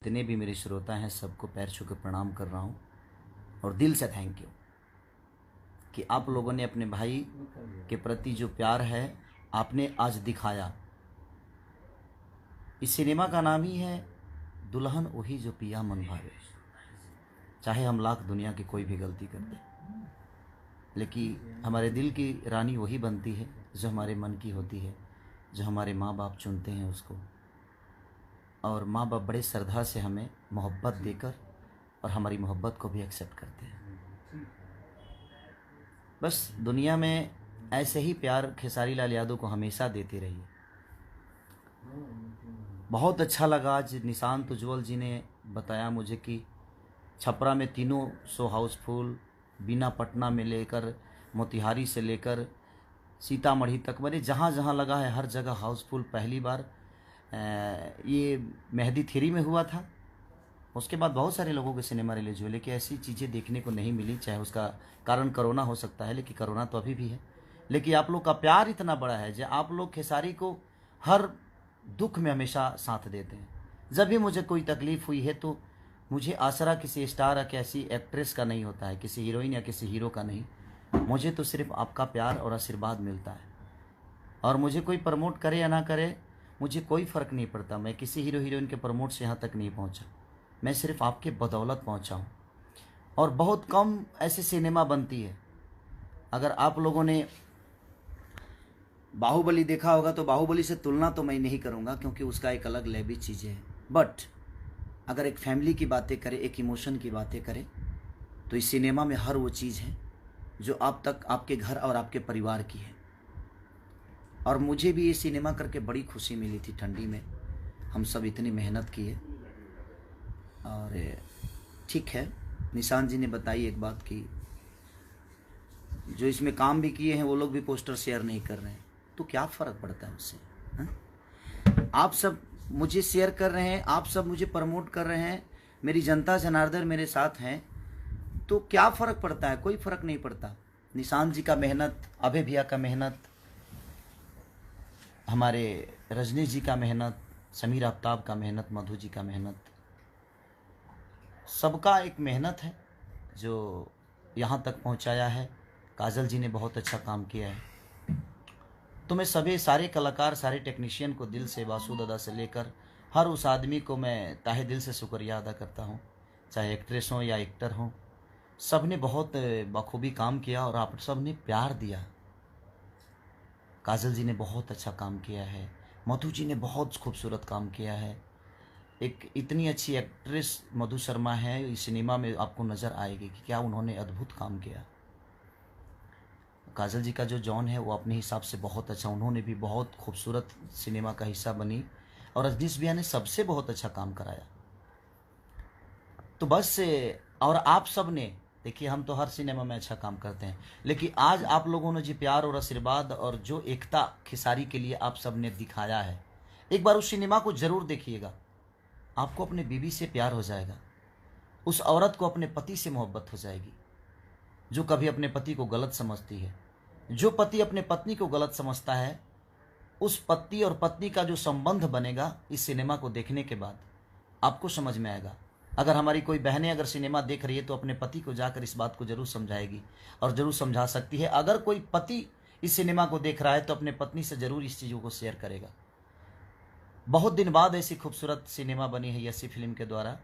जितने भी मेरे श्रोता हैं सबको पैर छू के प्रणाम कर रहा हूँ और दिल से थैंक यू कि आप लोगों ने अपने भाई के प्रति जो प्यार है आपने आज दिखाया। इस सिनेमा का नाम ही है दुल्हन वही जो पिया मन भावे। चाहे हम लाख दुनिया की कोई भी गलती कर दें, लेकिन हमारे दिल की रानी वही बनती है जो हमारे मन की होती है, जो हमारे माँ बाप चुनते हैं उसको। और माँ बाप बड़े श्रद्धा से हमें मोहब्बत देकर और हमारी मोहब्बत को भी एक्सेप्ट करते हैं। बस दुनिया में ऐसे ही प्यार खेसारी लाल यादव को हमेशा देते रहिए। बहुत अच्छा लगा आज निशांत उज्ज्वल जी ने बताया मुझे कि छपरा में तीनों शो हाउसफुल, बीना पटना में लेकर मोतिहारी से लेकर सीतामढ़ी तक, मैंने जहाँ जहाँ लगा है हर जगह हाउसफुल। पहली बार ये मेहंदी 3 में हुआ था, उसके बाद बहुत सारे लोगों के सिनेमा रिलीज हुए, लेकिन ऐसी चीज़ें देखने को नहीं मिली। चाहे उसका कारण कोरोना हो सकता है, लेकिन कोरोना तो अभी भी है। लेकिन आप लोग का प्यार इतना बड़ा है जो आप लोग खेसारी को हर दुख में हमेशा साथ देते हैं। जब भी मुझे कोई तकलीफ़ हुई है तो मुझे आसरा किसी स्टार या किसी एक्ट्रेस का नहीं होता है, किसी हीरोइन या किसी हीरो का नहीं। मुझे तो सिर्फ आपका प्यार और आशीर्वाद मिलता है। और मुझे कोई प्रमोट करे या ना करे, मुझे कोई फ़र्क नहीं पड़ता। मैं किसी हीरो हीरोइन के प्रमोट से यहाँ तक नहीं पहुँचा, मैं सिर्फ आपके बदौलत पहुँचा हूँ। और बहुत कम ऐसे सिनेमा बनती है। अगर आप लोगों ने बाहुबली देखा होगा तो बाहुबली से तुलना तो मैं नहीं करूँगा, क्योंकि उसका एक अलग लेवल चीज़ें है। बट अगर एक फैमिली की बातें करें, एक इमोशन की बातें करें, तो इस सिनेमा में हर वो चीज़ है जो आप तक आपके घर और आपके परिवार की है। और मुझे भी ये सिनेमा करके बड़ी खुशी मिली थी। ठंडी में हम सब इतनी मेहनत किए। और ठीक है, निशांत जी ने बताई एक बात कि जो इसमें काम भी किए हैं वो लोग भी पोस्टर शेयर नहीं कर रहे हैं, तो क्या फ़र्क पड़ता है उससे? आप सब मुझे शेयर कर रहे हैं, आप सब मुझे प्रमोट कर रहे हैं, मेरी जनता जनार्दन मेरे साथ हैं, तो क्या फ़र्क पड़ता है? कोई फ़र्क नहीं पड़ता। निशांत जी का मेहनत, अभय भैया का मेहनत, हमारे रजनीश जी का मेहनत, समीर आफ्ताब का मेहनत, मधु जी का मेहनत, सबका एक मेहनत है जो यहाँ तक पहुँचाया है। काजल जी ने बहुत अच्छा काम किया है। तो मैं सभी सारे कलाकार, सारे टेक्नीशियन को दिल से, वासु दादा से लेकर हर उस आदमी को मैं ताहे दिल से शुक्रिया अदा करता हूँ। चाहे एक्ट्रेस हो या एक्टर हो, सब ने बहुत बखूबी काम किया और आप सब ने प्यार दिया। काजल जी ने बहुत अच्छा काम किया है, मधु जी ने बहुत खूबसूरत काम किया है। एक इतनी अच्छी एक्ट्रेस मधु शर्मा है, इस सिनेमा में आपको नज़र आएगी कि क्या उन्होंने अद्भुत काम किया। काजल जी का जो जॉन है वो अपने हिसाब से बहुत अच्छा, उन्होंने भी बहुत खूबसूरत सिनेमा का हिस्सा बनी। और रजनीश भैया ने सबसे बहुत अच्छा काम कराया। तो बस, और आप सब ने देखिए, हम तो हर सिनेमा में अच्छा काम करते हैं, लेकिन आज आप लोगों ने जो प्यार और आशीर्वाद और जो एकता खेसारी के लिए आप सब ने दिखाया है, एक बार उस सिनेमा को ज़रूर देखिएगा। आपको अपने बीवी से प्यार हो जाएगा, उस औरत को अपने पति से मोहब्बत हो जाएगी जो कभी अपने पति को गलत समझती है। जो पति अपने पत्नी को गलत समझता है, उस पति और पत्नी का जो संबंध बनेगा, इस सिनेमा को देखने के बाद आपको समझ में आएगा। अगर हमारी कोई बहनें अगर सिनेमा देख रही है तो अपने पति को जाकर इस बात को जरूर समझाएगी और ज़रूर समझा सकती है। अगर कोई पति इस सिनेमा को देख रहा है तो अपने पत्नी से ज़रूर इस चीज़ों को शेयर करेगा। बहुत दिन बाद ऐसी खूबसूरत सिनेमा बनी है यसी फिल्म के द्वारा।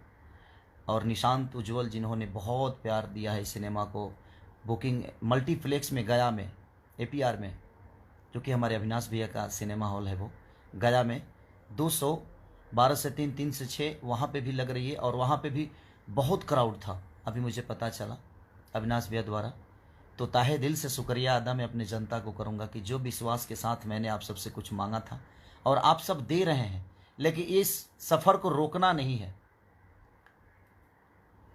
और निशांत उज्ज्वल जिन्होंने बहुत प्यार दिया है इस सिनेमा को। बुकिंग मल्टीप्लेक्स में गया में, APR में, जो कि हमारे अविनाश भैया का सिनेमा हॉल है, वो गया में 200, 12 से 3, 3 से 6 वहाँ पे भी लग रही है। और वहाँ पे भी बहुत क्राउड था, अभी मुझे पता चला अविनाश भैया द्वारा। तो ताहे दिल से शुक्रिया अदा मैं अपने जनता को करूँगा कि जो विश्वास के साथ मैंने आप सबसे कुछ मांगा था और आप सब दे रहे हैं, लेकिन इस सफ़र को रोकना नहीं है।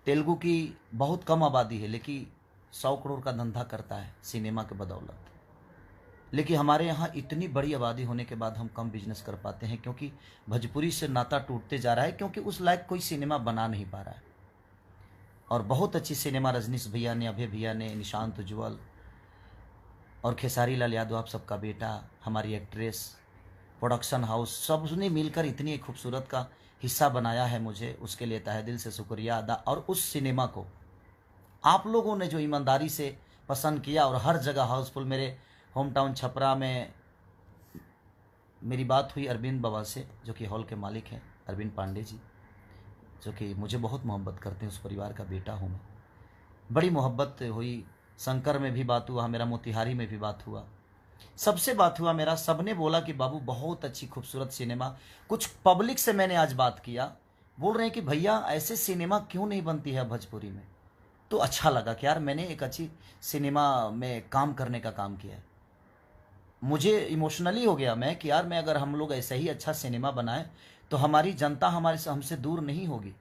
तेलुगु की बहुत कम आबादी है, लेकिन 100 करोड़ का धंधा करता है सिनेमा के बदौलत। लेकिन हमारे यहाँ इतनी बड़ी आबादी होने के बाद हम कम बिजनेस कर पाते हैं, क्योंकि भोजपुरी से नाता टूटते जा रहा है, क्योंकि उस लायक कोई सिनेमा बना नहीं पा रहा है। और बहुत अच्छी सिनेमा रजनीश भैया ने, अभय भैया ने, निशांत उज्ज्वल और खेसारी लाल यादव, आप सबका बेटा, हमारी एक्ट्रेस, प्रोडक्शन हाउस, सबने मिलकर इतनी खूबसूरत का हिस्सा बनाया है मुझे, उसके लिए तहे दिल से शुक्रिया अदा। और उस सिनेमा को आप लोगों ने जो ईमानदारी से पसंद किया और हर जगह हाउसफुल, मेरे होम टाउन छपरा में मेरी बात हुई अरविंद बाबा से, जो कि हॉल के मालिक हैं, अरविंद पांडे जी, जो कि मुझे बहुत मोहब्बत करते हैं, उस परिवार का बेटा हूँ मैं। बड़ी मोहब्बत हुई। शंकर में भी बात हुआ मेरा, मोतिहारी में भी बात हुआ, सबसे बात हुआ मेरा। सबने बोला कि बाबू बहुत अच्छी खूबसूरत सिनेमा। कुछ पब्लिक से मैंने आज बात किया, बोल रहे हैं कि भैया ऐसे सिनेमा क्यों नहीं बनती है भोजपुरी में। तो अच्छा लगा कि यार मैंने एक अच्छी सिनेमा में काम करने का काम किया है। मुझे इमोशनली हो गया मैं कि यार मैं अगर हम लोग ऐसा ही अच्छा सिनेमा बनाएं तो हमारी जनता हमसे दूर नहीं होगी।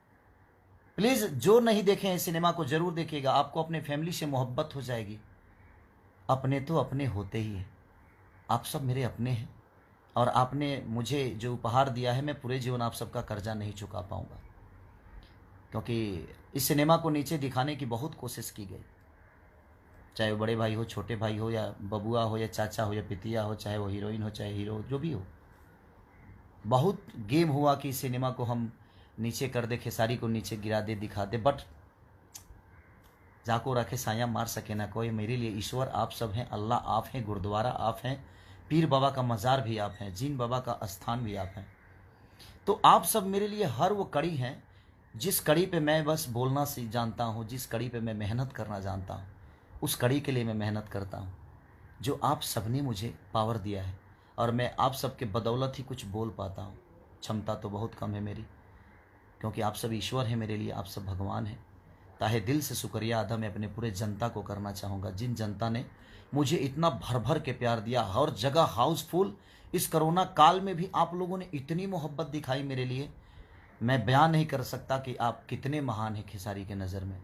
प्लीज़ जो नहीं देखे हैं सिनेमा को ज़रूर देखिएगा, आपको अपने फैमिली से मोहब्बत हो जाएगी। अपने तो अपने होते ही हैं, आप सब मेरे अपने हैं और आपने मुझे जो उपहार दिया है, मैं पूरे जीवन आप सबका कर्जा नहीं चुका पाऊंगा, क्योंकि इस सिनेमा को नीचे दिखाने की बहुत कोशिश की गई, चाहे वो बड़े भाई हो, छोटे भाई हो, या बबुआ हो, या चाचा हो, या पितिया हो, चाहे वो हीरोइन हो, चाहे हीरो, जो भी हो। बहुत गेम हुआ कि सिनेमा को हम नीचे कर दे, खेसारी को नीचे गिरा दे, दिखा दे, बट जाको रखे साया मार सके ना कोई। मेरे लिए ईश्वर आप सब हैं, अल्लाह आप हैं, गुरुद्वारा आप हैं, पीर बाबा का मज़ार भी आप हैं, जीन बाबा का स्थान भी आप हैं। तो आप सब मेरे लिए हर वो कड़ी हैं जिस कड़ी पे मैं बस बोलना जानता हूँ, जिस कड़ी पे मैं मेहनत करना जानता हूँ, उस कड़ी के लिए मैं मेहनत करता हूँ, जो आप सब ने मुझे पावर दिया है। और मैं आप सब के बदौलत ही कुछ बोल पाता हूँ। क्षमता तो बहुत कम है मेरी, क्योंकि आप सब ईश्वर हैं मेरे लिए, आप सब भगवान हैं। ताहे दिल से शुक्रिया अदा मैं अपने पूरे जनता को करना चाहूँगा, जिन जनता ने मुझे इतना भर भर के प्यार दिया, हर जगह हाउसफुल। इस कोरोना काल में भी आप लोगों ने इतनी मोहब्बत दिखाई मेरे लिए, मैं बयान नहीं कर सकता कि आप कितने महान हैं खेसारी के नज़र में।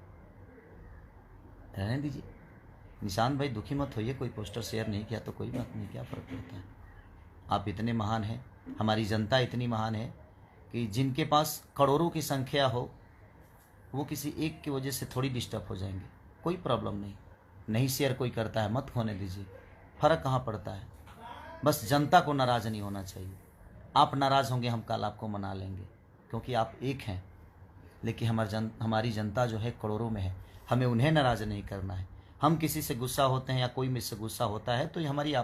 रहने दीजिए, निशान भाई दुखी मत होइए, कोई पोस्टर शेयर नहीं किया तो कोई बात नहीं, क्या फ़र्क पड़ता है। आप इतने महान हैं, हमारी जनता इतनी महान है कि जिनके पास करोड़ों की संख्या हो, वो किसी एक की वजह से थोड़ी डिस्टर्ब हो जाएंगे, कोई प्रॉब्लम नहीं। नहीं शेयर कोई करता है, मत होने दीजिए, फ़र्क कहाँ पड़ता है। बस जनता को नाराज़ नहीं होना चाहिए। आप नाराज़ होंगे, हम कल आपको मना लेंगे, क्योंकि आप एक हैं। लेकिन हमारी जनता जो है करोड़ों में है, हमें उन्हें नाराज़ नहीं करना है। हम किसी से गुस्सा होते हैं या कोई मुझसे गुस्सा होता है तो ये हमारी